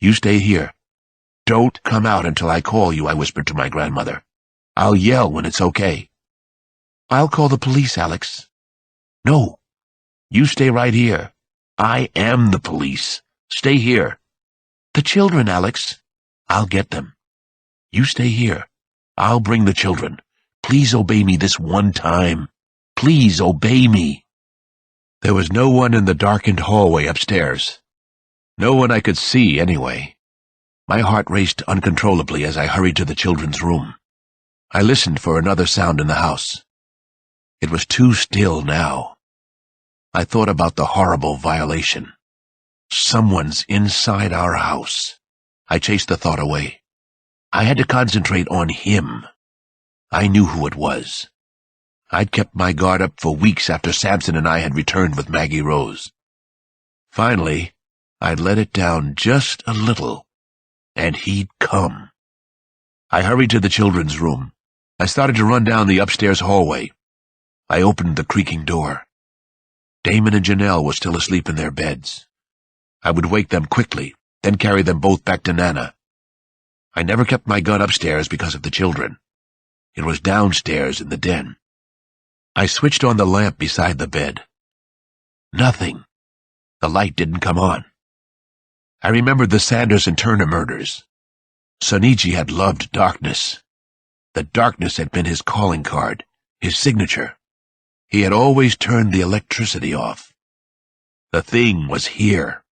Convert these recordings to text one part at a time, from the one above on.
You stay here. Don't come out until I call you, I whispered to my grandmother. I'll yell when it's okay. I'll call the police, Alex. No. You stay right here. I am the police. Stay here. The children, Alex. I'll get them. You stay here. I'll bring the children. Please obey me this one time. Please obey me. There was no one in the darkened hallway upstairs. No one I could see, anyway. My heart raced uncontrollably as I hurried to the children's room. I listened for another sound in the house. It was too still now. I thought about the horrible violation. Someone's inside our house. I chased the thought away. I had to concentrate on him. I knew who it was. I'd kept my guard up for weeks after Samson and I had returned with Maggie Rose. Finally, I'd let it down just a little, and he'd come. I hurried to the children's room. I started to run down the upstairs hallway. I opened the creaking door. Damon and Janelle were still asleep in their beds. I would wake them quickly, then carry them both back to Nana. I never kept my gun upstairs because of the children. It was downstairs in the den. I switched on the lamp beside the bed. Nothing. The light didn't come on. I remembered the Sanders and Turner murders. Sonichi had loved darkness. The darkness had been his calling card, his signature. He had always turned the electricity off. The thing was here.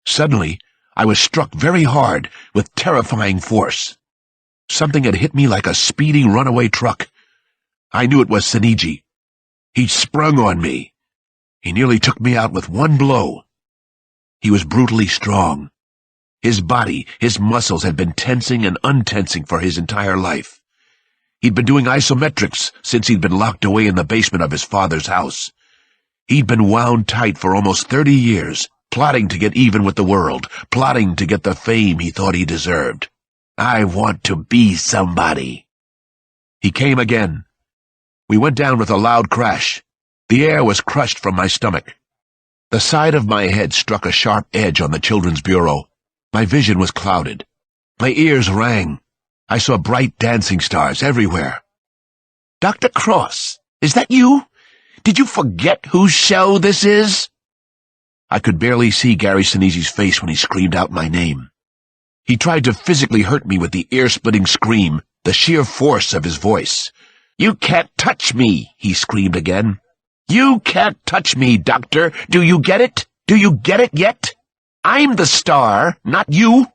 Suddenly, I was struck very hard with terrifying force. Something had hit me like a speeding runaway truck. I knew it was Sonichi. He'd sprung on me. He nearly took me out with one blow. He was brutally strong. His body, his muscles had been tensing and untensing for his entire life. He'd been doing isometrics since he'd been locked away in the basement of his father's house. He'd been wound tight for almost 30 years, plotting to get even with the world, plotting to get the fame he thought he deserved. I want to be somebody. He came again. We went down with a loud crash. The air was crushed from my stomach. The side of my head struck a sharp edge on the children's bureau. My vision was clouded. My ears rang. I saw bright dancing stars everywhere. Dr. Cross, is that you? Did you forget whose show this is? I could barely see Gary Sinise's face when he screamed out my name. He tried to physically hurt me with the ear-splitting scream, the sheer force of his voice. You can't touch me, he screamed again. You can't touch me, Doctor. Do you get it? Do you get it yet? I'm the star, not you.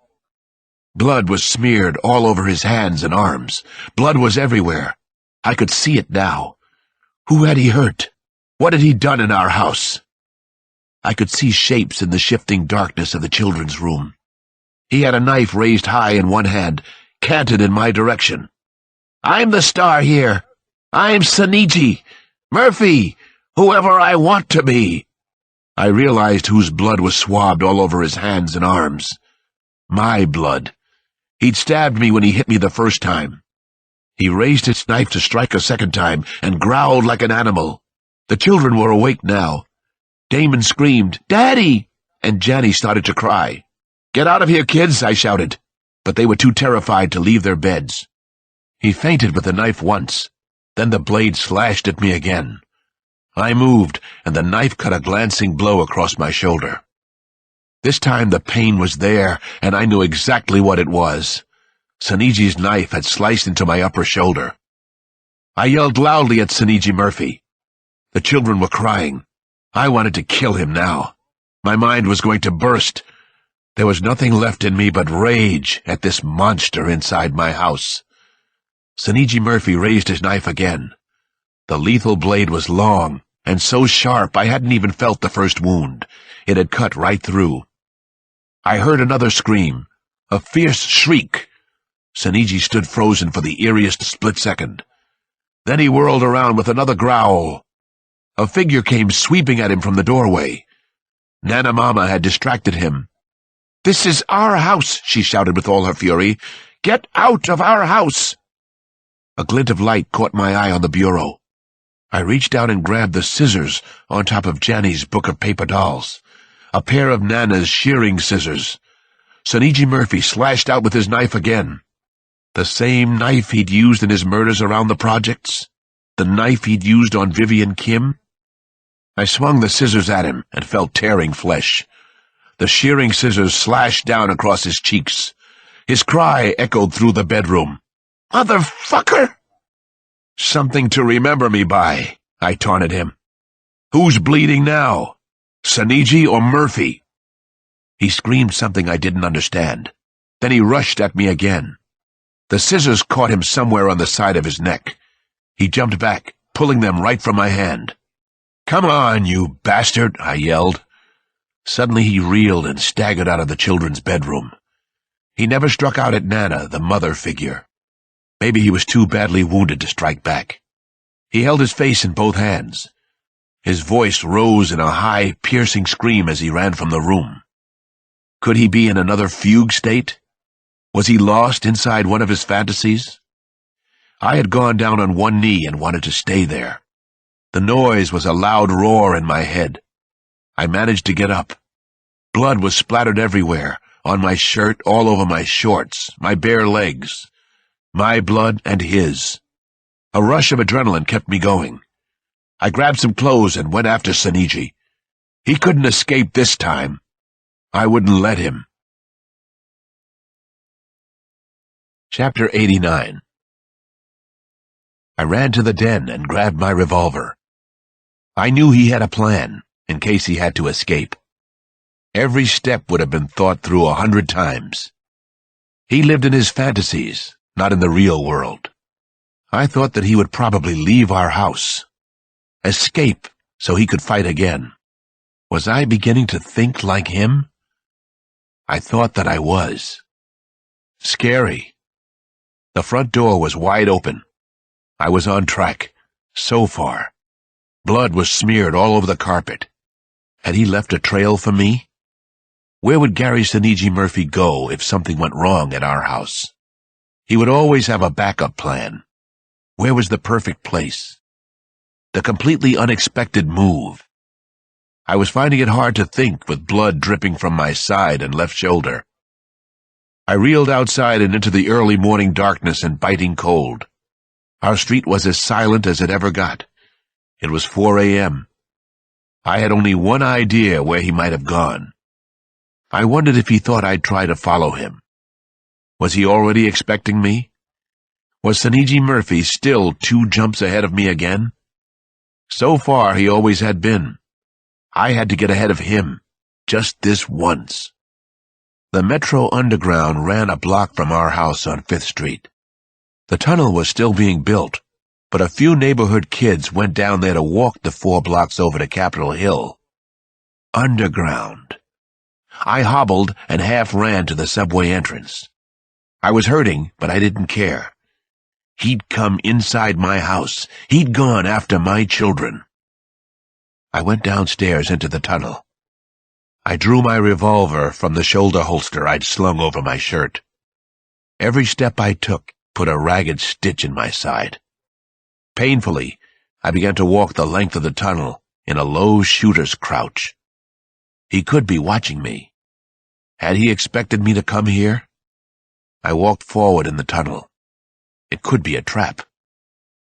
Blood was smeared all over his hands and arms. Blood was everywhere. I could see it now. Who had he hurt? What had he done in our house? I could see shapes in the shifting darkness of the children's room. He had a knife raised high in one hand, canted in my direction. I'm the star here. I'm Sonichi, Murphy, whoever I want to be. I realized whose blood was swabbed all over his hands and arms. My blood. He'd stabbed me when he hit me the first time. He raised his knife to strike a second time and growled like an animal. The children were awake now. Damon screamed, "Daddy!" and Janny started to cry. "Get out of here, kids," I shouted, but they were too terrified to leave their beds. He feinted with the knife once. Then the blade slashed at me again. I moved, and the knife cut a glancing blow across my shoulder. This time the pain was there, and I knew exactly what it was. Sonichi's knife had sliced into my upper shoulder. I yelled loudly at Sonichi Murphy. The children were crying. I wanted to kill him now. My mind was going to burst. There was nothing left in me but rage at this monster inside my house. Sonichi Murphy raised his knife again. The lethal blade was long, and so sharp I hadn't even felt the first wound. It had cut right through. I heard another scream, a fierce shriek. Sonichi stood frozen for the eeriest split second. Then he whirled around with another growl. A figure came sweeping at him from the doorway. Nana Mama had distracted him. "This is our house," she shouted with all her fury. "Get out of our house!" A glint of light caught my eye on the bureau. I reached down and grabbed the scissors on top of Janny's book of paper dolls, a pair of Nana's shearing scissors. Soniji Murphy slashed out with his knife again. The same knife he'd used in his murders around the projects? The knife he'd used on Vivian Kim? I swung the scissors at him and felt tearing flesh. The shearing scissors slashed down across his cheeks. His cry echoed through the bedroom. "Motherfucker!" "Something to remember me by," I taunted him. "Who's bleeding now? Soniji or Murphy?" He screamed something I didn't understand. Then he rushed at me again. The scissors caught him somewhere on the side of his neck. He jumped back, pulling them right from my hand. "Come on, you bastard," I yelled. Suddenly he reeled and staggered out of the children's bedroom. He never struck out at Nana, the mother figure. Maybe he was too badly wounded to strike back. He held his face in both hands. His voice rose in a high, piercing scream as he ran from the room. Could he be in another fugue state? Was he lost inside one of his fantasies? I had gone down on one knee and wanted to stay there. The noise was a loud roar in my head. I managed to get up. Blood was splattered everywhere, on my shirt, all over my shorts, my bare legs. My blood and his. A rush of adrenaline kept me going. I grabbed some clothes and went after Soniji. He couldn't escape this time. I wouldn't let him. Chapter 89. I ran to the den and grabbed my revolver. I knew he had a plan, in case he had to escape. Every step would have been thought through 100 times. He lived in his fantasies, not in the real world. I thought that he would probably leave our house. Escape so he could fight again. Was I beginning to think like him? I thought that I was. Scary. The front door was wide open. I was on track. So far. Blood was smeared all over the carpet. Had he left a trail for me? Where would Gary Soniji Murphy go if something went wrong at our house? He would always have a backup plan. Where was the perfect place? The completely unexpected move. I was finding it hard to think with blood dripping from my side and left shoulder. I reeled outside and into the early morning darkness and biting cold. Our street was as silent as it ever got. It was 4 a.m. I had only one idea where he might have gone. I wondered if he thought I'd try to follow him. Was he already expecting me? Was Soniji Murphy still 2 jumps ahead of me again? So far he always had been. I had to get ahead of him, just this once. The Metro Underground ran a block from our house on 5th Street. The tunnel was still being built, but a few neighborhood kids went down there to walk the 4 blocks over to Capitol Hill. Underground. I hobbled and half ran to the subway entrance. I was hurting, but I didn't care. He'd come inside my house. He'd gone after my children. I went downstairs into the tunnel. I drew my revolver from the shoulder holster I'd slung over my shirt. Every step I took put a ragged stitch in my side. Painfully, I began to walk the length of the tunnel in a low shooter's crouch. He could be watching me. Had he expected me to come here? I walked forward in the tunnel. It could be a trap.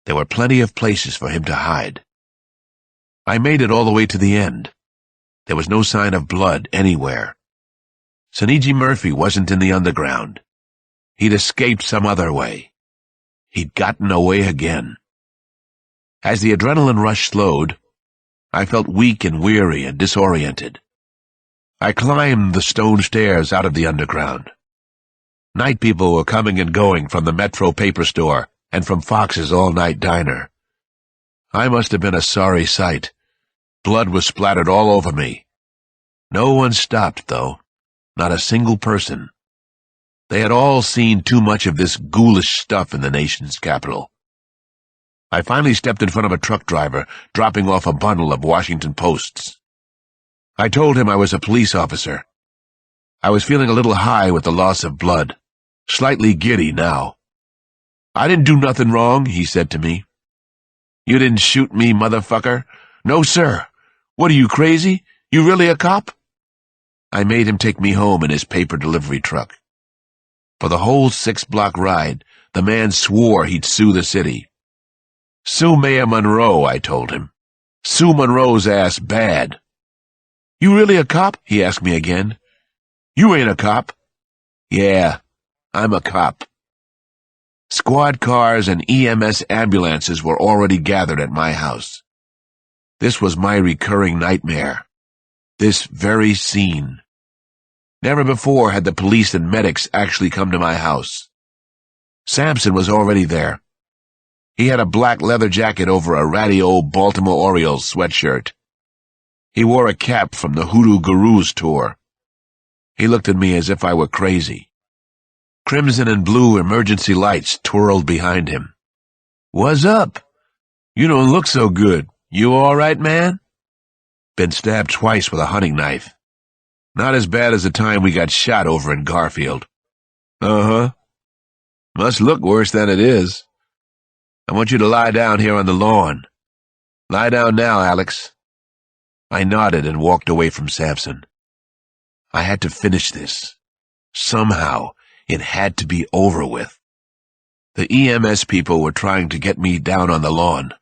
There were plenty of places for him to hide. I made it all the way to the end. There was no sign of blood anywhere. Soniji Murphy wasn't in the underground. He'd escaped some other way. He'd gotten away again. As the adrenaline rush slowed, I felt weak and weary and disoriented. I climbed the stone stairs out of the underground. Night people were coming and going from the Metro paper store and from Fox's all-night diner. I must have been a sorry sight. Blood was splattered all over me. No one stopped, though. Not a single person. They had all seen too much of this ghoulish stuff in the nation's capital. I finally stepped in front of a truck driver, dropping off a bundle of Washington Posts. I told him I was a police officer. I was feeling a little high with the loss of blood, slightly giddy now. "I didn't do nothing wrong," he said to me. "You didn't shoot me, motherfucker." "No, sir." "What are you, crazy? You really a cop?" I made him take me home in his paper delivery truck. For the whole 6-block ride, the man swore he'd sue the city. Sue Mayor Monroe, I told him. Sue Monroe's ass bad. You really a cop? He asked me again. You ain't a cop. Yeah, I'm a cop. Squad cars and EMS ambulances were already gathered at my house. This was my recurring nightmare. This very scene. Never before had the police and medics actually come to my house. Sampson was already there. He had a black leather jacket over a ratty old Baltimore Orioles sweatshirt. He wore a cap from the Hoodoo Gurus tour. He looked at me as if I were crazy. Crimson and blue emergency lights twirled behind him. "What's up? You don't look so good. You all right, man?" Been stabbed twice with a hunting knife. Not as bad as the time we got shot over in Garfield. Uh-huh. Must look worse than it is. I want you to lie down here on the lawn. Lie down now, Alex. I nodded and walked away from Sampson. I had to finish this. Somehow, it had to be over with. The EMS people were trying to get me down on the lawn.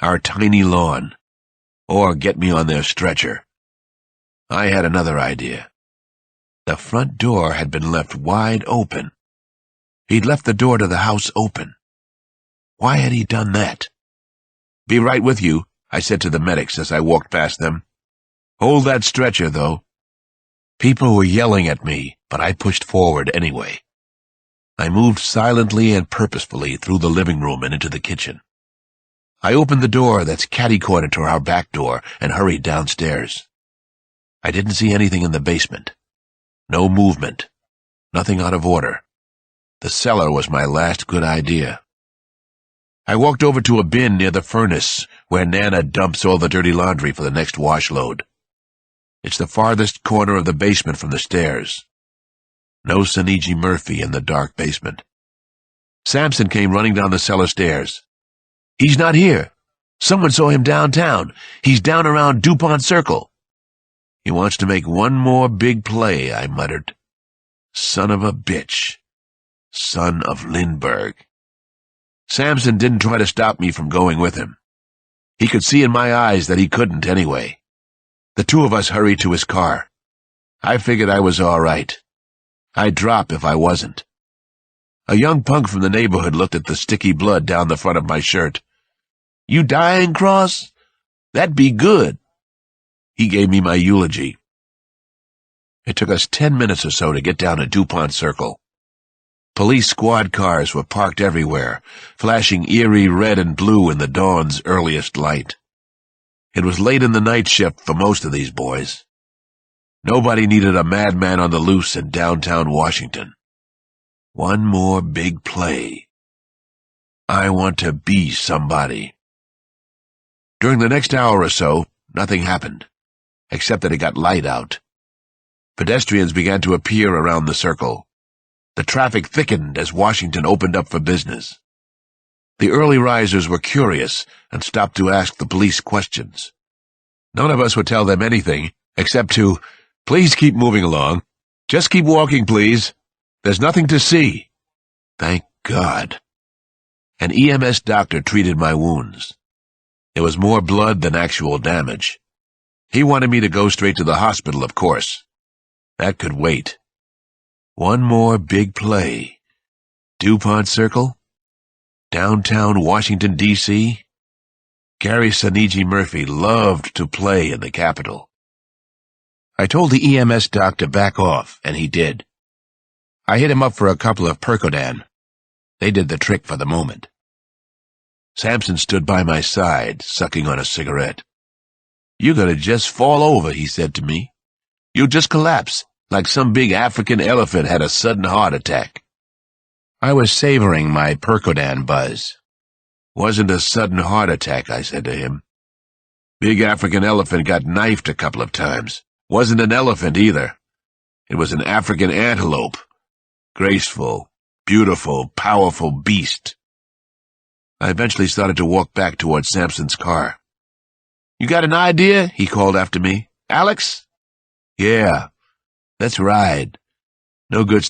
Our tiny lawn. Or get me on their stretcher. I had another idea. The front door had been left wide open. He'd left the door to the house open. Why had he done that? "Be right with you," I said to the medics as I walked past them. "Hold that stretcher, though." People were yelling at me, but I pushed forward anyway. I moved silently and purposefully through the living room and into the kitchen. I opened the door that's catty-cornered to our back door and hurried downstairs. I didn't see anything in the basement. No movement. Nothing out of order. The cellar was my last good idea. I walked over to a bin near the furnace where Nana dumps all the dirty laundry for the next wash load. It's the farthest corner of the basement from the stairs. No Saniji Murphy in the dark basement. Sampson came running down the cellar stairs. "He's not here. Someone saw him downtown. He's down around DuPont Circle." "He wants to make one more big play," I muttered. Son of a bitch. Son of Lindbergh. Sampson didn't try to stop me from going with him. He could see in my eyes that he couldn't anyway. The two of us hurried to his car. I figured I was all right. I'd drop if I wasn't. A young punk from the neighborhood looked at the sticky blood down the front of my shirt. "You dying, Cross? That'd be good." He gave me my eulogy. It took us 10 minutes or so to get down to DuPont Circle. Police squad cars were parked everywhere, flashing eerie red and blue in the dawn's earliest light. It was late in the night shift for most of these boys. Nobody needed a madman on the loose in downtown Washington. One more big play. I want to be somebody. During the next hour or so, nothing happened, except that it got light out. Pedestrians began to appear around the circle. The traffic thickened as Washington opened up for business. The early risers were curious and stopped to ask the police questions. None of us would tell them anything, except to, "Please keep moving along. Just keep walking, please. There's nothing to see." Thank God. An EMS doctor treated my wounds. There was more blood than actual damage. He wanted me to go straight to the hospital, of course. That could wait. One more big play. DuPont Circle? Downtown Washington, D.C.? Gary Saniji Murphy loved to play in the Capitol. I told the EMS doc to back off, and he did. I hit him up for a couple of Percodan. They did the trick for the moment. Sampson stood by my side, sucking on a cigarette. "You're gonna just fall over," he said to me. "You'll just collapse, like some big African elephant had a sudden heart attack." I was savoring my Percodan buzz. "Wasn't a sudden heart attack," I said to him. "Big African elephant got knifed a couple of times. Wasn't an elephant either. It was an African antelope. Graceful, beautiful, powerful beast." I eventually started to walk back toward Sampson's car. "You got an idea?" he called after me. "Alex?" "Yeah. Let's ride. No good